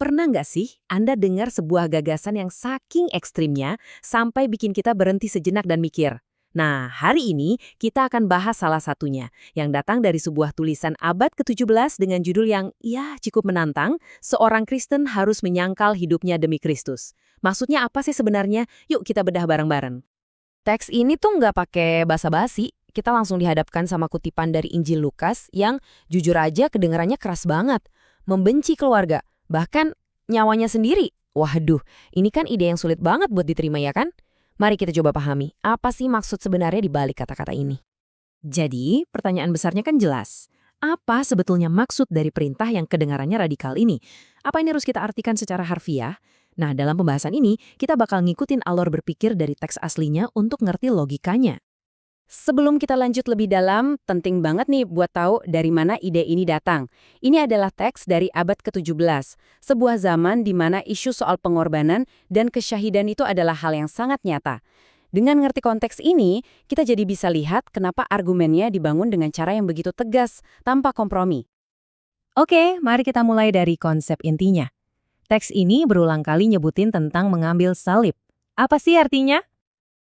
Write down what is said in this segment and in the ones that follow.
Pernah nggak sih Anda dengar sebuah gagasan yang saking ekstrimnya sampai bikin kita berhenti sejenak dan mikir? Nah, hari ini kita akan bahas salah satunya, yang datang dari sebuah tulisan abad ke-17 dengan judul yang, ya, cukup menantang, seorang Kristen harus menyangkal hidupnya demi Kristus. Maksudnya apa sih sebenarnya? Yuk kita bedah bareng-bareng. Teks ini tuh nggak pakai basa-basi, kita langsung dihadapkan sama kutipan dari Injil Lukas yang jujur aja kedengarannya keras banget. Membenci keluarga, bahkan nyawanya sendiri. Waduh, ini kan ide yang sulit banget buat diterima ya kan? Mari kita coba pahami, apa sih maksud sebenarnya di balik kata-kata ini? Jadi, pertanyaan besarnya kan jelas. Apa sebetulnya maksud dari perintah yang kedengarannya radikal ini? Apa ini harus kita artikan secara harfiah? Nah, dalam pembahasan ini, kita bakal ngikutin alur berpikir dari teks aslinya untuk ngerti logikanya. Sebelum kita lanjut lebih dalam, penting banget nih buat tahu dari mana ide ini datang. Ini adalah teks dari abad ke-17, sebuah zaman di mana isu soal pengorbanan dan kesyahidan itu adalah hal yang sangat nyata. Dengan ngerti konteks ini, kita jadi bisa lihat kenapa argumennya dibangun dengan cara yang begitu tegas, tanpa kompromi. Oke, mari kita mulai dari konsep intinya. Teks ini berulang kali nyebutin tentang mengambil salib. Apa sih artinya?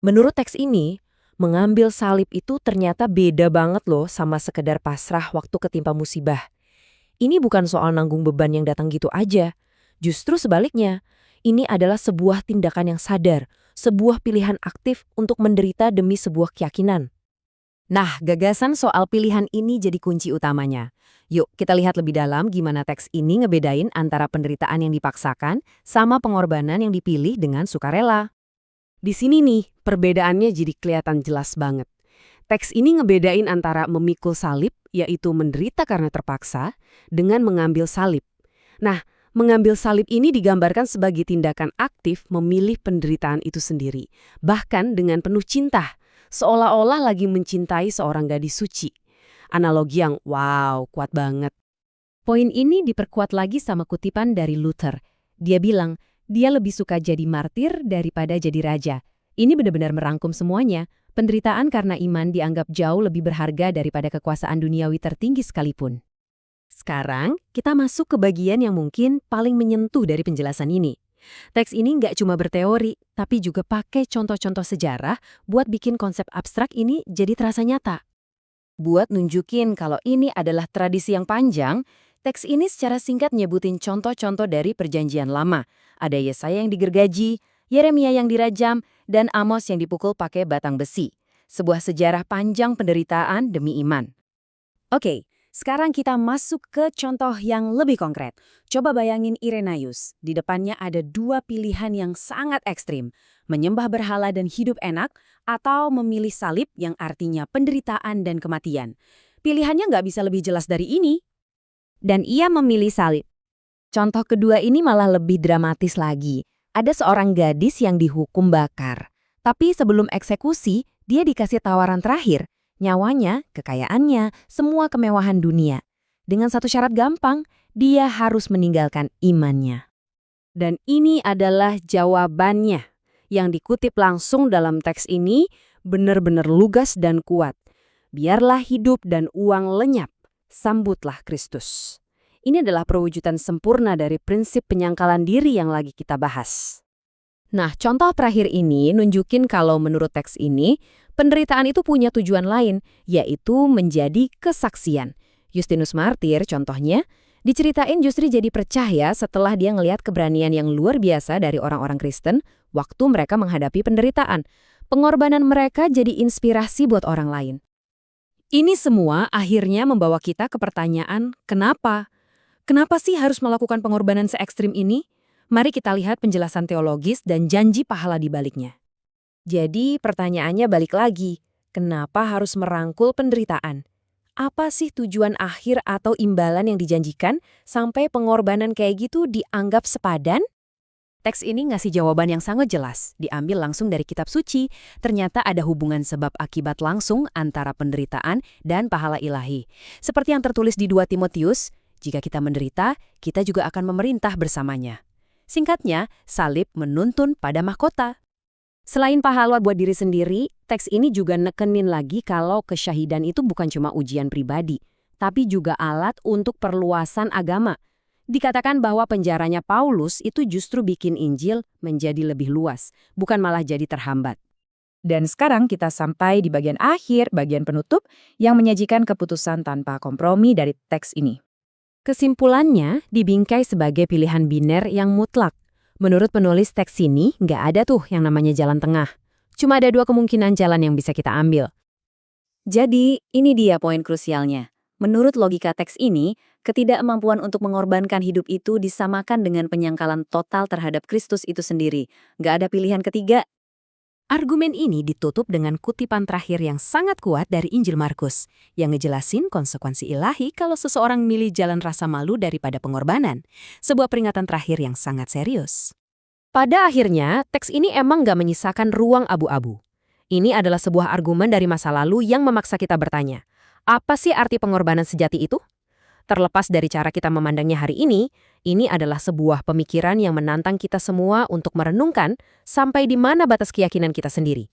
Menurut teks ini, mengambil salib itu ternyata beda banget loh sama sekedar pasrah waktu ketimpa musibah. Ini bukan soal nanggung beban yang datang gitu aja. Justru sebaliknya, ini adalah sebuah tindakan yang sadar, sebuah pilihan aktif untuk menderita demi sebuah keyakinan. Nah, gagasan soal pilihan ini jadi kunci utamanya. Yuk, kita lihat lebih dalam gimana teks ini ngebedain antara penderitaan yang dipaksakan sama pengorbanan yang dipilih dengan sukarela. Di sini nih, perbedaannya jadi kelihatan jelas banget. Teks ini ngebedain antara memikul salib, yaitu menderita karena terpaksa, dengan mengambil salib. Nah, mengambil salib ini digambarkan sebagai tindakan aktif memilih penderitaan itu sendiri, bahkan dengan penuh cinta, seolah-olah lagi mencintai seorang gadis suci. Analogi yang wow, kuat banget. Poin ini diperkuat lagi sama kutipan dari Luther. Dia bilang, dia lebih suka jadi martir daripada jadi raja. Ini benar-benar merangkum semuanya. Penderitaan karena iman dianggap jauh lebih berharga daripada kekuasaan duniawi tertinggi sekalipun. Sekarang, kita masuk ke bagian yang mungkin paling menyentuh dari penjelasan ini. Teks ini nggak cuma berteori, tapi juga pakai contoh-contoh sejarah buat bikin konsep abstrak ini jadi terasa nyata. Buat nunjukin kalau ini adalah tradisi yang panjang, teks ini secara singkat nyebutin contoh-contoh dari Perjanjian Lama. Ada Yesaya yang digergaji, Yeremia yang dirajam, dan Amos yang dipukul pakai batang besi. Sebuah sejarah panjang penderitaan demi iman. Oke, sekarang kita masuk ke contoh yang lebih konkret. Coba bayangin Irenaeus. Di depannya ada dua pilihan yang sangat ekstrim. Menyembah berhala dan hidup enak, atau memilih salib yang artinya penderitaan dan kematian. Pilihannya nggak bisa lebih jelas dari ini. Dan ia memilih salib. Contoh kedua ini malah lebih dramatis lagi. Ada seorang gadis yang dihukum bakar. Tapi sebelum eksekusi, dia dikasih tawaran terakhir. Nyawanya, kekayaannya, semua kemewahan dunia. Dengan satu syarat gampang, dia harus meninggalkan imannya. Dan ini adalah jawabannya. Yang dikutip langsung dalam teks ini benar-benar lugas dan kuat. Biarlah hidup dan uang lenyap, sambutlah Kristus. Ini adalah perwujudan sempurna dari prinsip penyangkalan diri yang lagi kita bahas. Nah, contoh terakhir ini nunjukin kalau menurut teks ini, penderitaan itu punya tujuan lain, yaitu menjadi kesaksian. Justinus Martir, contohnya, diceritain justru jadi percaya setelah dia ngelihat keberanian yang luar biasa dari orang-orang Kristen waktu mereka menghadapi penderitaan. Pengorbanan mereka jadi inspirasi buat orang lain. Ini semua akhirnya membawa kita ke pertanyaan, kenapa? Kenapa sih harus melakukan pengorbanan se-ekstrim ini? Mari kita lihat penjelasan teologis dan janji pahala di baliknya. Jadi pertanyaannya balik lagi, kenapa harus merangkul penderitaan? Apa sih tujuan akhir atau imbalan yang dijanjikan sampai pengorbanan kayak gitu dianggap sepadan? Teks ini ngasih jawaban yang sangat jelas, diambil langsung dari kitab suci. Ternyata ada hubungan sebab akibat langsung antara penderitaan dan pahala ilahi. Seperti yang tertulis di 2 Timotius, jika kita menderita, kita juga akan memerintah bersamanya. Singkatnya, salib menuntun pada mahkota. Selain pahala buat diri sendiri, teks ini juga nekenin lagi kalau kesyahidan itu bukan cuma ujian pribadi, tapi juga alat untuk perluasan agama. Dikatakan bahwa penjaranya Paulus itu justru bikin Injil menjadi lebih luas, bukan malah jadi terhambat. Dan sekarang kita sampai di bagian akhir, bagian penutup, yang menyajikan keputusan tanpa kompromi dari teks ini. Kesimpulannya dibingkai sebagai pilihan biner yang mutlak. Menurut penulis teks ini, nggak ada tuh yang namanya jalan tengah. Cuma ada dua kemungkinan jalan yang bisa kita ambil. Jadi, ini dia poin krusialnya. Menurut logika teks ini, ketidakmampuan untuk mengorbankan hidup itu disamakan dengan penyangkalan total terhadap Kristus itu sendiri. Nggak ada pilihan ketiga. Argumen ini ditutup dengan kutipan terakhir yang sangat kuat dari Injil Markus, yang ngejelasin konsekuensi ilahi kalau seseorang milih jalan rasa malu daripada pengorbanan. Sebuah peringatan terakhir yang sangat serius. Pada akhirnya, teks ini emang nggak menyisakan ruang abu-abu. Ini adalah sebuah argumen dari masa lalu yang memaksa kita bertanya, apa sih arti pengorbanan sejati itu? Terlepas dari cara kita memandangnya hari ini adalah sebuah pemikiran yang menantang kita semua untuk merenungkan sampai di mana batas keyakinan kita sendiri.